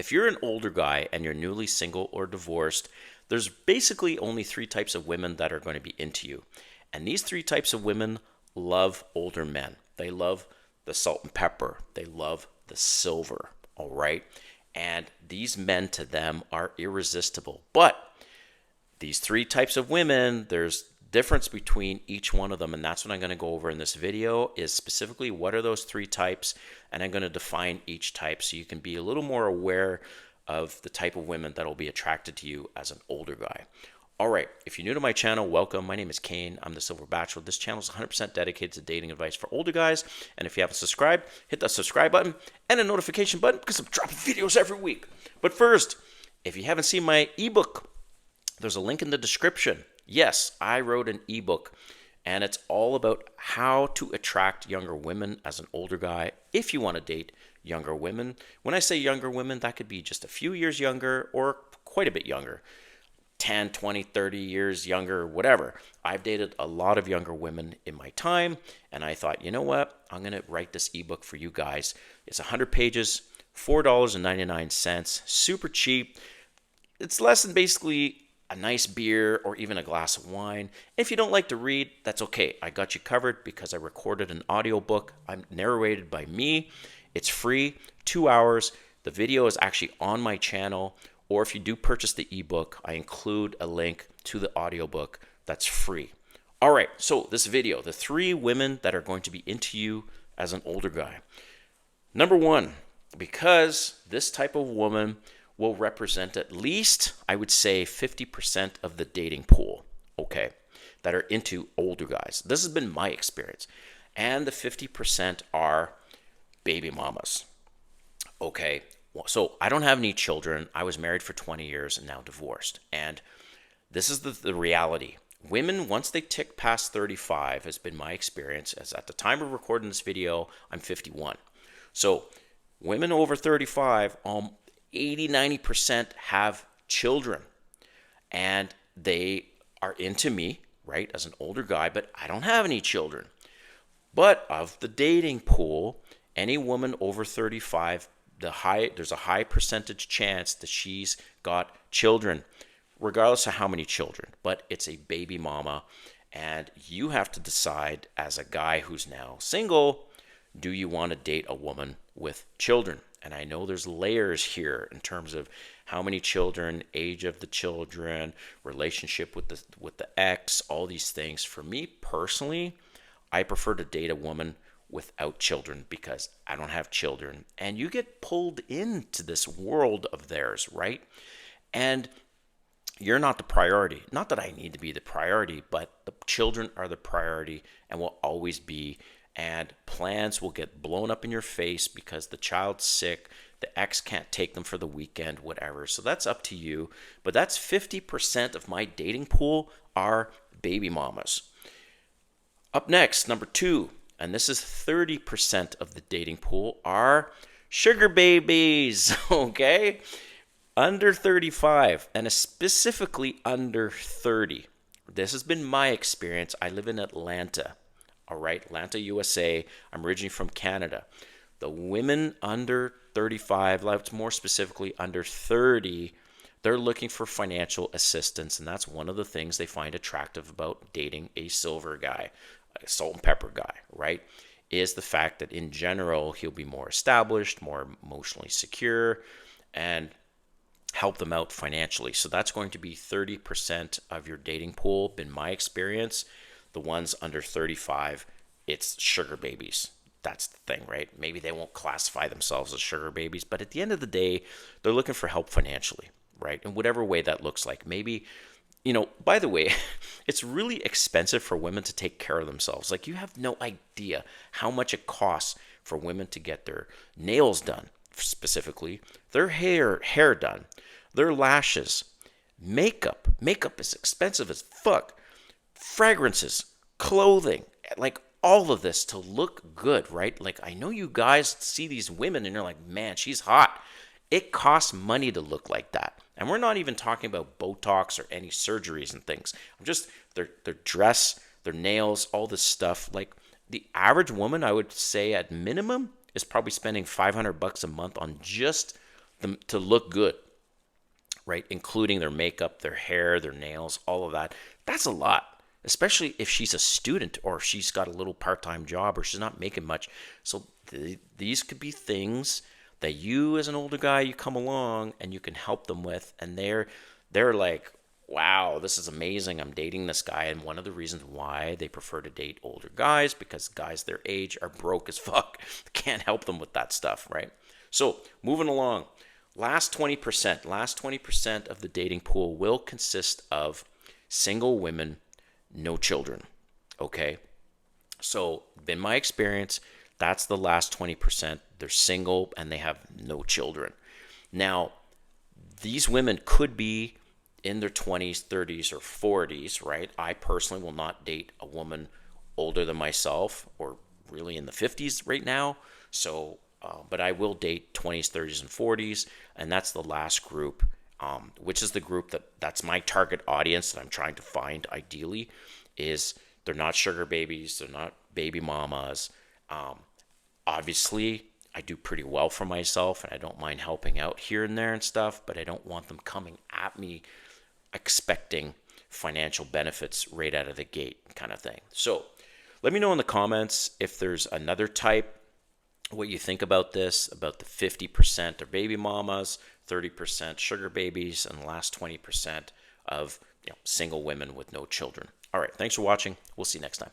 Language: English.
If you're an older guy and you're newly single or divorced, there's basically only three types of women that are going to be into you. And these three types of women love older men. They love the salt and pepper. They love the silver, all right? And these men to them are irresistible. But these three types of women, there's difference between each one of them, and that's what I'm going to go over in this video, is specifically what are those three types, and I'm going to define each type so you can be a little more aware of the type of women that will be attracted to you as an older guy. All right, if you're new to my channel, welcome. My name is Kane. I'm the Silver Bachelor. This channel is 100% dedicated to dating advice for older guys, and if you haven't subscribed, hit that subscribe button and a notification button because I'm dropping videos every week. But first, if you haven't seen my ebook, there's a link in the description. Yes, I wrote an ebook, and it's all about how to attract younger women as an older guy if you want to date younger women. When I say younger women, that could be just a few years younger or quite a bit younger. 10, 20, 30 years younger, whatever. I've dated a lot of younger women in my time, and I thought, you know what? I'm going to write this ebook for you guys. It's 100 pages, $4.99, super cheap. It's less than basically a nice beer or even a glass of wine. If you don't like to read, that's okay. I got you covered because I recorded an audiobook. I'm narrated by me. It's free, 2 hours. The video is actually on my channel, or if you do purchase the ebook, I include a link to the audiobook that's free. All right, so this video, the three women that are going to be into you as an older guy. Number one, because this type of woman will represent at least, I would say, 50% of the dating pool, okay, that are into older guys. This has been my experience. And the 50% are baby mamas, okay? So I don't have any children. I was married for 20 years and now divorced. And this is the reality. Women, once they tick past 35, has been my experience, as at the time of recording this video, I'm 51. So women over 35, 80-90% have children, and they are into me, right, as an older guy, but I don't have any children. But of the dating pool, any woman over 35, there's a high percentage chance that she's got children, regardless of how many children. But it's a baby mama, and you have to decide as a guy who's now single, do you want to date a woman with children? And I know there's layers here in terms of how many children, age of the children, relationship with the ex, all these things. For me personally, I prefer to date a woman without children because I don't have children. And you get pulled into this world of theirs, right? And you're not the priority. Not that I need to be the priority, but the children are the priority and will always be. And plans will get blown up in your face because the child's sick, the ex can't take them for the weekend, whatever. So that's up to you. But that's 50% of my dating pool are baby mamas. Up next, number two, and this is 30% of the dating pool, are sugar babies, okay? Under 35, and specifically under 30. This has been my experience. I live in Atlanta. All right, Atlanta, USA. I'm originally from Canada. The women under 35, more specifically under 30, they're looking for financial assistance, and that's one of the things they find attractive about dating a silver guy, a salt and pepper guy, right? Is the fact that in general, he'll be more established, more emotionally secure, and help them out financially. So that's going to be 30% of your dating pool, been my experience. The ones under 35, it's sugar babies. That's the thing, right? Maybe they won't classify themselves as sugar babies, but at the end of the day, they're looking for help financially, right? In whatever way that looks like. Maybe, by the way, it's really expensive for women to take care of themselves. Like, you have no idea how much it costs for women to get their nails done, specifically, their hair done, their lashes, makeup. Makeup is expensive as fuck. Fragrances, clothing, like all of this to look good, right? Like, I know you guys see these women and you're like, man, she's hot. It costs money to look like that. And we're not even talking about Botox or any surgeries and things. I'm just, their dress, their nails, all this stuff. Like, the average woman, I would say at minimum, is probably spending $500 a month on just them to look good, right? Including their makeup, their hair, their nails, all of that. That's a lot, especially if she's a student or if she's got a little part-time job or she's not making much. So these could be things that you, as an older guy, you come along and you can help them with, and they're like, wow, this is amazing. I'm dating this guy. And one of the reasons why they prefer to date older guys, because guys their age are broke as fuck. Can't help them with that stuff, right? So moving along, last 20% of the dating pool will consist of single women, no children. Okay. So in my experience, that's the last 20%. They're single and they have no children. Now, these women could be in their 20s, 30s, or 40s, right? I personally will not date a woman older than myself or really in the 50s right now. So, but I will date 20s, 30s, and 40s. And that's the last group, which is the group that's my target audience that I'm trying to find ideally. Is they're not sugar babies, they're not baby mamas. Obviously, I do pretty well for myself and I don't mind helping out here and there and stuff, but I don't want them coming at me expecting financial benefits right out of the gate kind of thing. So let me know in the comments if there's another type, what you think about this, about the 50% are baby mamas, 30% sugar babies, and the last 20% of single women with no children. All right, thanks for watching. We'll see you next time.